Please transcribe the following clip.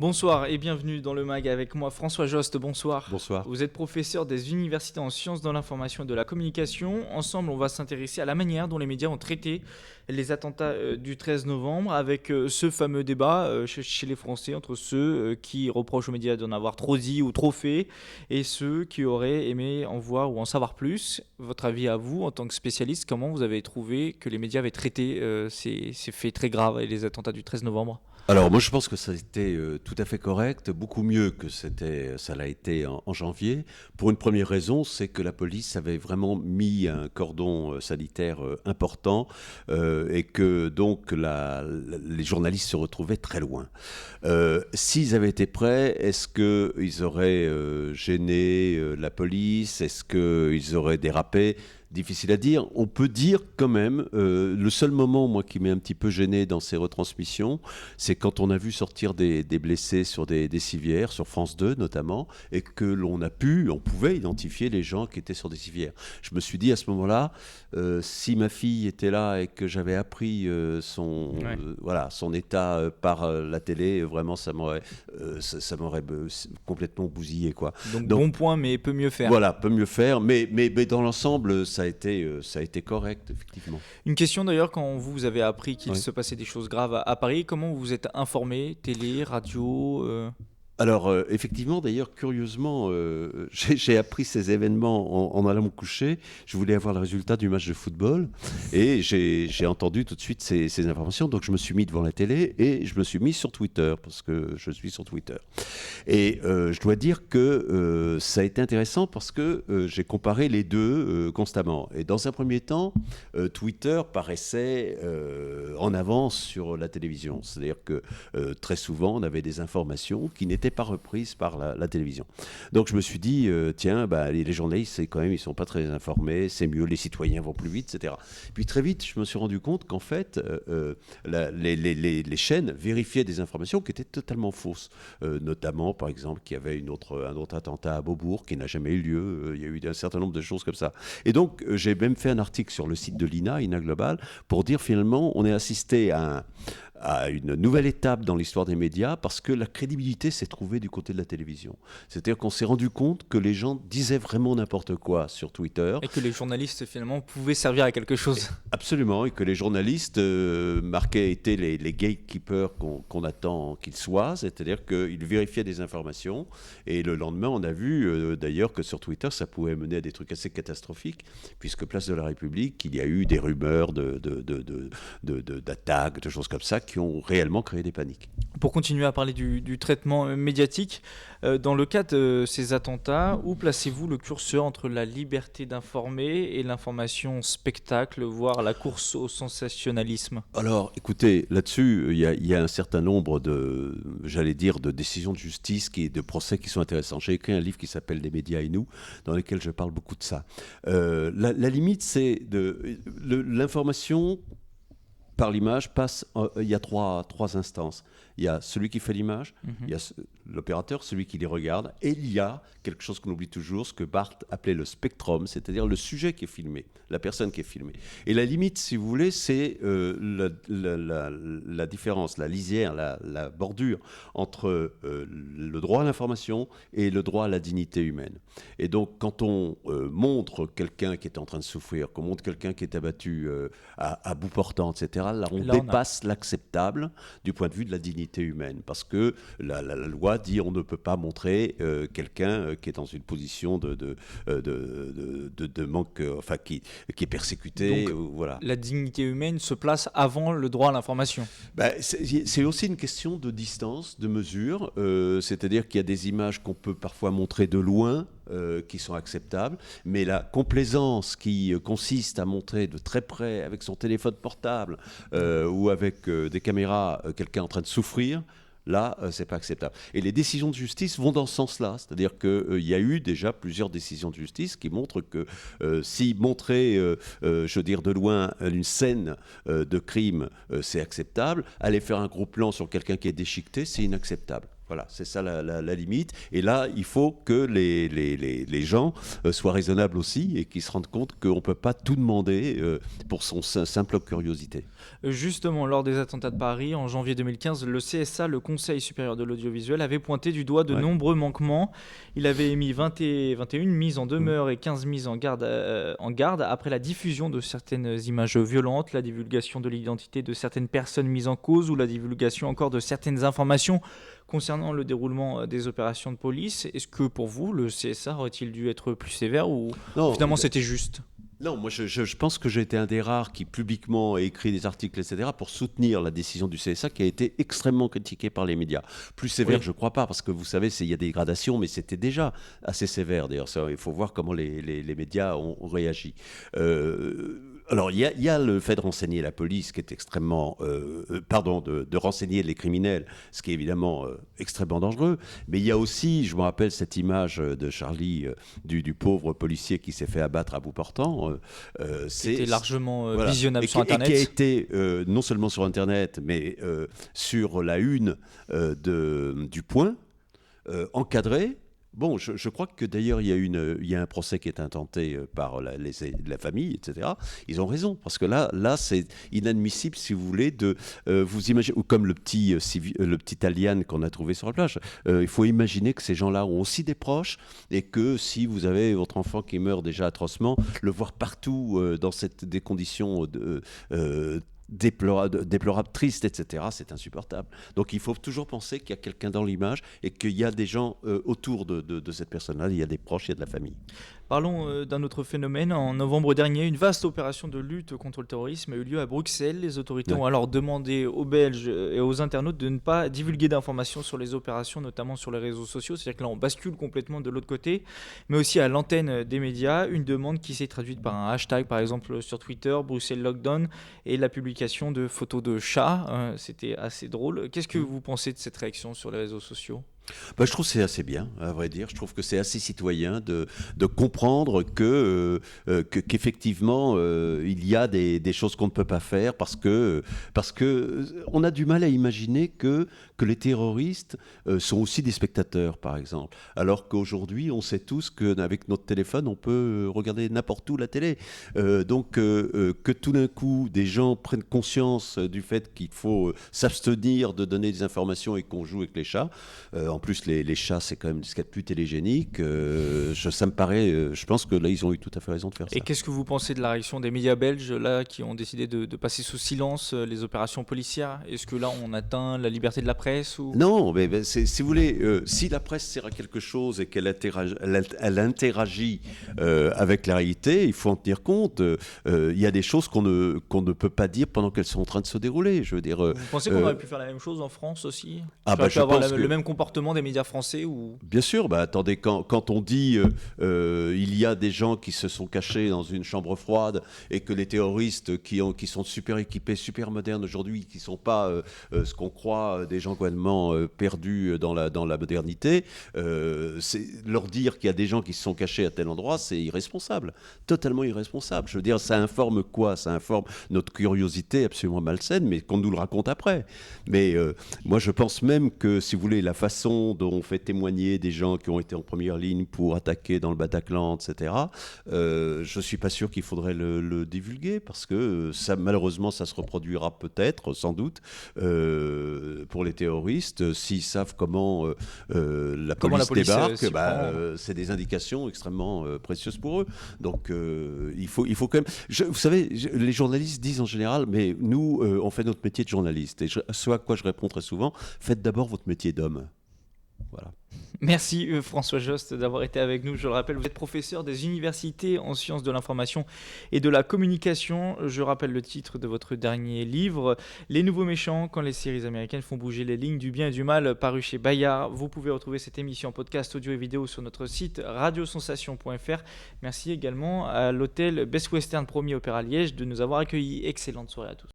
Bonsoir et bienvenue dans le MAG avec moi François Jost, bonsoir. Bonsoir. Vous êtes professeur des universités en sciences de l'information et de la communication. Ensemble, on va s'intéresser à la manière dont les médias ont traité les attentats du 13 novembre avec ce fameux débat chez les Français entre ceux qui reprochent aux médias d'en avoir trop dit ou trop fait et ceux qui auraient aimé en voir ou en savoir plus. Votre avis à vous en tant que spécialiste, comment vous avez trouvé que les médias avaient traité ces faits très graves et les attentats du 13 novembre ? Alors moi je pense que ça a été tout à fait correct, beaucoup mieux que ça l'a été en janvier. Pour une première raison, c'est que la police avait vraiment mis un cordon sanitaire important et que donc les journalistes se retrouvaient très loin. S'ils avaient été prêts, est-ce qu'ils auraient gêné la police? Est-ce qu'ils auraient dérapé? Difficile à dire. On peut dire quand même, le seul moment moi qui m'est un petit peu gêné dans ces retransmissions, c'est quand on a vu sortir des blessés sur des civières, sur France 2 notamment, et que on pouvait identifier les gens qui étaient sur des civières. Je me suis dit à ce moment-là, si ma fille était là et que j'avais appris son état par la télé, vraiment ça m'aurait complètement bousillé, quoi. Donc bon point, mais peut mieux faire. Voilà, peut mieux faire, mais dans l'ensemble, ça a été correct, effectivement. Une question d'ailleurs, quand vous avez appris qu'il se passait des choses graves à Paris, comment vous vous êtes informé? Télé, radio Alors, effectivement, d'ailleurs, curieusement, j'ai appris ces événements en allant me coucher. Je voulais avoir le résultat du match de football et j'ai entendu tout de suite ces informations. Donc, je me suis mis devant la télé et je me suis mis sur Twitter parce que je suis sur Twitter. Et je dois dire que ça a été intéressant parce que j'ai comparé les deux constamment. Et dans un premier temps, Twitter paraissait en avance sur la télévision. C'est-à-dire que très souvent, on avait des informations qui n'étaient pas reprise par la télévision. Donc je me suis dit, les journalistes, ils sont pas très informés, c'est mieux, les citoyens vont plus vite, etc. Puis très vite, je me suis rendu compte qu'en fait, les chaînes vérifiaient des informations qui étaient totalement fausses. Notamment, par exemple, qu'il y avait un autre attentat à Beaubourg qui n'a jamais eu lieu. Il y a eu un certain nombre de choses comme ça. Et donc, j'ai même fait un article sur le site de l'INA Global, pour dire finalement, on est assisté à une nouvelle étape dans l'histoire des médias parce que la crédibilité s'est trouvée du côté de la télévision. C'est-à-dire qu'on s'est rendu compte que les gens disaient vraiment n'importe quoi sur Twitter. Et que les journalistes, finalement, pouvaient servir à quelque chose. Absolument, et que les journalistes étaient les gatekeepers qu'on attend qu'ils soient, c'est-à-dire qu'ils vérifiaient des informations, et le lendemain, on a vu d'ailleurs que sur Twitter, ça pouvait mener à des trucs assez catastrophiques, puisque Place de la République, il y a eu des rumeurs d'attaques, de choses comme ça, qui ont réellement créé des paniques. Pour continuer à parler du traitement médiatique, dans le cas de ces attentats, où placez-vous le curseur entre la liberté d'informer et l'information spectacle, voire la course au sensationnalisme? Alors, écoutez, là-dessus, il y a un certain nombre de décisions de justice, de procès qui sont intéressants. J'ai écrit un livre qui s'appelle « Les médias et nous », dans lequel je parle beaucoup de ça. La limite, c'est l'information par l'image il y a trois instances. Il y a celui qui fait l'image, il y a l'opérateur, celui qui les regarde, et il y a quelque chose qu'on oublie toujours, ce que Barthes appelait le spectrum, c'est-à-dire le sujet qui est filmé, la personne qui est filmée. Et la limite, si vous voulez, c'est la différence, la lisière, la bordure entre le droit à l'information et le droit à la dignité humaine. Et donc, quand on montre quelqu'un qui est en train de souffrir, qu'on montre quelqu'un qui est abattu à bout portant, etc., là, on dépasse l'acceptable du point de vue de la dignité humaine, parce que la loi dit on ne peut pas montrer quelqu'un qui est dans une position de manque, qui est persécuté. Donc, voilà. La dignité humaine se place avant le droit à l'information. C'est aussi une question de distance, de mesure, c'est-à-dire qu'il y a des images qu'on peut parfois montrer de loin, qui sont acceptables, mais la complaisance qui consiste à montrer de très près avec son téléphone portable ou avec des caméras quelqu'un en train de souffrir, là, c'est pas acceptable. Et les décisions de justice vont dans ce sens-là, c'est-à-dire qu'il y a eu déjà plusieurs décisions de justice qui montrent que si montrer, de loin une scène de crime, c'est acceptable, aller faire un gros plan sur quelqu'un qui est déchiqueté, c'est inacceptable. Voilà, c'est ça la limite. Et là, il faut que les gens soient raisonnables aussi et qu'ils se rendent compte qu'on ne peut pas tout demander pour son simple curiosité. Justement, lors des attentats de Paris, en janvier 2015, le CSA, le Conseil supérieur de l'audiovisuel, avait pointé du doigt de Ouais. nombreux manquements. Il avait émis 21 mises en Mm. demeure et 15 mises en garde après la diffusion de certaines images violentes, la divulgation de l'identité de certaines personnes mises en cause ou la divulgation encore de certaines informations concernant le déroulement des opérations de police. Est-ce que pour vous, le CSA aurait-il dû être plus sévère ou Non, finalement c'était juste? non, moi je pense que j'ai été un des rares qui publiquement a écrit des articles, etc., pour soutenir la décision du CSA qui a été extrêmement critiquée par les médias. Plus sévère, Oui. je ne crois pas, parce que vous savez, il y a des gradations, mais c'était déjà assez sévère. D'ailleurs, il faut voir comment les médias ont réagi. Alors, il y a le fait de renseigner la police qui est extrêmement. Pardon, de renseigner les criminels, ce qui est évidemment extrêmement dangereux. Mais il y a aussi, je me rappelle cette image de Charlie, du pauvre policier qui s'est fait abattre à bout portant. C'était largement Voilà. visionnable sur Et qui a Internet. été non seulement sur Internet, mais sur la une du Point, encadré. Bon, je crois que d'ailleurs, il y a un procès qui est intenté par la famille, etc. Ils ont raison, parce que là c'est inadmissible, si vous voulez, vous imaginez, ou comme le petit Alian qu'on a trouvé sur la plage. Il faut imaginer que ces gens-là ont aussi des proches, et que si vous avez votre enfant qui meurt déjà atrocement, le voir partout dans des conditions déplorables, tristes, etc., c'est insupportable. Donc il faut toujours penser qu'il y a quelqu'un dans l'image et qu'il y a des gens autour de cette personne-là, il y a des proches, il y a de la famille. Parlons d'un autre phénomène. En novembre dernier, une vaste opération de lutte contre le terrorisme a eu lieu à Bruxelles. Les autorités Ouais. ont alors demandé aux Belges et aux internautes de ne pas divulguer d'informations sur les opérations, notamment sur les réseaux sociaux. C'est-à-dire que là, on bascule complètement de l'autre côté, mais aussi à l'antenne des médias. Une demande qui s'est traduite par un hashtag, par exemple sur Twitter, Bruxelles Lockdown, et la publication de photos de chats. C'était assez drôle. Qu'est-ce que vous pensez de cette réaction sur les réseaux sociaux ? Bah, je trouve que c'est assez bien, à vrai dire. Je trouve que c'est assez citoyen de comprendre qu'effectivement, il y a des choses qu'on ne peut pas faire parce que on a du mal à imaginer que les terroristes sont aussi des spectateurs, par exemple. Alors qu'aujourd'hui, on sait tous qu'avec notre téléphone, on peut regarder n'importe où la télé. Donc, que tout d'un coup, des gens prennent conscience du fait qu'il faut s'abstenir de donner des informations et qu'on joue avec les chats. En plus, les chats, c'est quand même ce qu'il y a de plus télégénique. Ça me paraît. Je pense que là, ils ont eu tout à fait raison de faire ça. Et qu'est-ce que vous pensez de la réaction des médias belges là, qui ont décidé de passer sous silence les opérations policières? Est-ce que là, on atteint la liberté de la presse ou... Non, mais si vous voulez, si la presse sert à quelque chose et qu'elle interagit avec la réalité, il faut en tenir compte. Il y a des choses qu'on ne peut pas dire pendant qu'elles sont en train de se dérouler. Je veux dire. Vous pensez qu'on aurait pu faire la même chose en France aussi? Ah bah, Pu je avoir pense le même comportement des médias français ou... Bien sûr, bah attendez, quand on dit il y a des gens qui se sont cachés dans une chambre froide et que les terroristes qui sont super équipés, super modernes aujourd'hui, qui ne sont pas ce qu'on croit, des gens complètement perdus dans la modernité, leur dire qu'il y a des gens qui se sont cachés à tel endroit, c'est irresponsable, totalement irresponsable. Je veux dire, ça informe quoi? Ça informe notre curiosité absolument malsaine, mais qu'on nous le raconte après. Mais moi, je pense même que, si vous voulez, la façon dont on fait témoigner des gens qui ont été en première ligne pour attaquer dans le Bataclan, etc., je ne suis pas sûr qu'il faudrait le divulguer, parce que malheureusement, ça se reproduira peut-être, sans doute, pour les terroristes. S'ils savent comment la police débarque, c'est des indications extrêmement précieuses pour eux. Donc, il faut quand même... vous savez, les journalistes disent en général, mais nous, on fait notre métier de journaliste. Et ce à quoi je réponds très souvent, faites d'abord votre métier d'homme. Voilà. Merci François Jost d'avoir été avec nous. Je le rappelle, vous êtes professeur des universités en sciences de l'information et de la communication. Je rappelle le titre de votre dernier livre, Les Nouveaux Méchants, quand les séries américaines font bouger les lignes du bien et du mal, paru chez Bayard. Vous pouvez retrouver cette émission en podcast audio et vidéo sur notre site radiosensation.fr. Merci également à l'hôtel Best Western Premier Opéra Liège de nous avoir accueillis. Excellente soirée à tous.